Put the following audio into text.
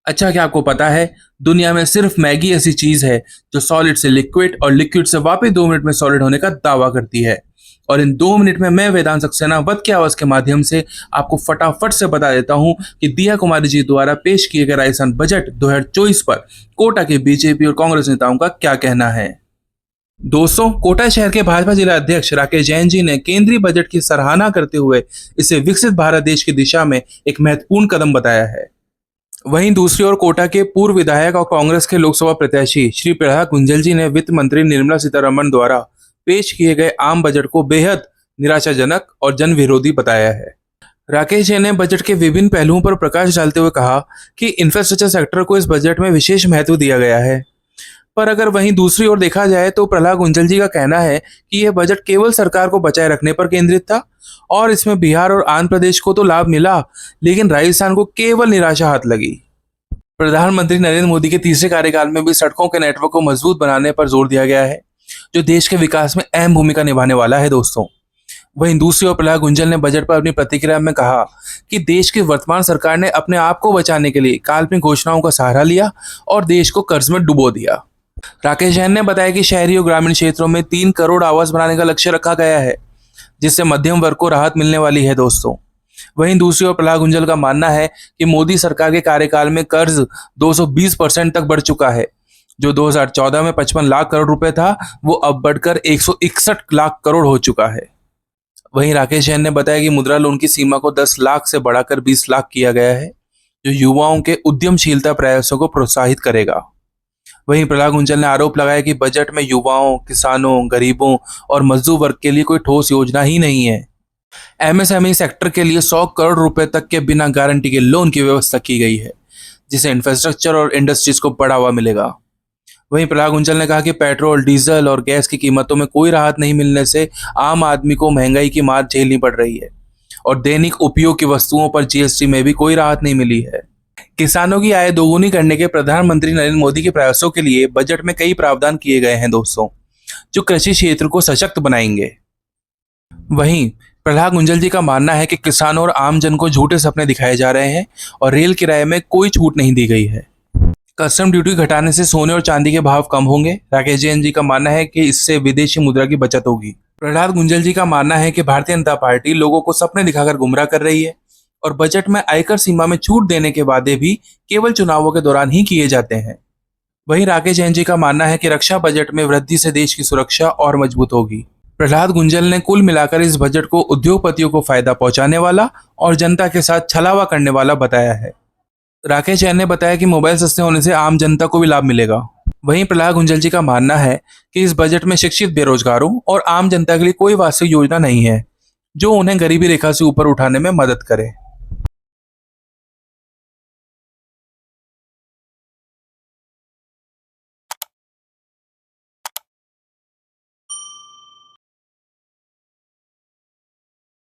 अच्छा, क्या आपको पता है दुनिया में सिर्फ मैगी ऐसी चीज है जो सॉलिड से लिक्विड और लिक्विड से वापस 2 मिनट में सॉलिड होने का दावा करती है। और इन 2 मिनट में मैं वेदांत सक्सेना वध की आवाज के माध्यम से आपको फटाफट से बता देता हूं कि दिया कुमारी जी द्वारा पेश किए गए राजस्थान बजट 2024 पर कोटा के बीजेपी और कांग्रेस नेताओं का क्या कहना है। दोस्तों, कोटा शहर के भाजपा जिला अध्यक्ष राकेश जैन जी ने केंद्रीय बजट की सराहना करते हुए इसे विकसित भारत देश की दिशा में एक महत्वपूर्ण कदम बताया है। वहीं दूसरी ओर कोटा के पूर्व विधायक और कांग्रेस के लोकसभा प्रत्याशी श्री प्रहलाद गुंजल जी ने वित्त मंत्री निर्मला सीतारमण द्वारा पेश किए गए आम बजट को बेहद निराशाजनक और जन विरोधी बताया है। राकेश जैन ने बजट के विभिन्न पहलुओं पर प्रकाश डालते हुए कहा कि इंफ्रास्ट्रक्चर सेक्टर को इस बजट में विशेष महत्व दिया गया है। पर अगर वहीं दूसरी ओर देखा जाए तो प्रहलाद गुंजल जी का कहना है कि यह बजट केवल सरकार को बचाए रखने पर केंद्रित था और इसमें बिहार और आंध्र प्रदेश को तो लाभ मिला, लेकिन राजस्थान को केवल निराशा हाथ लगी। प्रधानमंत्री नरेंद्र मोदी के तीसरे कार्यकाल में भी सड़कों के नेटवर्क को मजबूत बनाने पर जोर दिया गया है, जो देश के विकास में अहम भूमिका निभाने वाला है। दोस्तों, वहीं दूसरी ओर प्रहलाद गुंजल ने बजट पर अपनी प्रतिक्रिया में कहा कि देश की वर्तमान सरकार ने अपने आप को बचाने के लिए काल्पनिक घोषणाओं का सहारा लिया और देश को कर्ज में डुबो दिया। राकेश जैन ने बताया कि शहरी और ग्रामीण क्षेत्रों में 3 करोड़ आवास बनाने का लक्ष्य रखा गया है, जिससे मध्यम वर्ग को राहत मिलने वाली है। दोस्तों, वहीं दूसरी ओर प्रहलाद गुंजल का मानना है कि मोदी सरकार के कार्यकाल में कर्ज 220% तक बढ़ चुका है। जो 2014 में 55 लाख करोड़ रुपए था, वो अब बढ़कर 161 लाख करोड़ हो चुका है। वहीं राकेश जैन ने बताया कि मुद्रा लोन की सीमा को 10 लाख से बढ़ाकर 20 लाख किया गया है, जो युवाओं के उद्यमशीलता प्रयासों को प्रोत्साहित करेगा। वहीं प्रहलाद गुंजल ने आरोप लगाया कि बजट में युवाओं, किसानों, गरीबों और मजदूर वर्ग के लिए कोई ठोस योजना ही नहीं है। एमएसएमई सेक्टर के लिए 100 करोड़ रुपए तक के बिना गारंटी के लोन की व्यवस्था की गई है, जिससे इंफ्रास्ट्रक्चर और इंडस्ट्रीज को बढ़ावा मिलेगा। वहीं प्रहलाद गुंजल ने कहा कि पेट्रोल, डीजल और गैस की कीमतों में कोई राहत नहीं मिलने से आम आदमी को महंगाई की मार झेलनी पड़ रही है और दैनिक उपयोग की वस्तुओं पर जीएसटी में भी कोई राहत नहीं मिली है। किसानों की आय दोगुनी करने के प्रधानमंत्री नरेंद्र मोदी के प्रयासों के लिए बजट में कई प्रावधान किए गए हैं दोस्तों, जो कृषि क्षेत्र को सशक्त बनाएंगे। वहीं प्रहलाद गुंजल जी का मानना है कि किसानों और आम जन को झूठे सपने दिखाए जा रहे हैं और रेल किराए में कोई छूट नहीं दी गई है। कस्टम ड्यूटी घटाने से सोने और चांदी के भाव कम होंगे। राकेश जैन जी का मानना है कि इससे विदेशी मुद्रा की बचत होगी। प्रहलाद गुंजल जी का मानना है कि भारतीय जनता पार्टी लोगों को सपने दिखाकर गुमराह कर रही है और बजट में आयकर सीमा में छूट देने के वादे भी केवल चुनावों के दौरान ही किए जाते हैं। वहीं राकेश जैन जी का मानना है कि रक्षा बजट में वृद्धि से देश की सुरक्षा और मजबूत होगी। प्रहलाद गुंजल ने कुल मिलाकर इस बजट को उद्योगपतियों को फायदा पहुंचाने वाला और जनता के साथ छलावा करने वाला बताया है। राकेश जैन ने बताया कि मोबाइल सस्ते होने से आम जनता को भी लाभ मिलेगा। वहीं प्रहलाद गुंजल जी का मानना है कि इस बजट में शिक्षित बेरोजगारों और आम जनता के लिए कोई वास्तविक योजना नहीं है जो उन्हें गरीबी रेखा से ऊपर उठाने में मदद करे।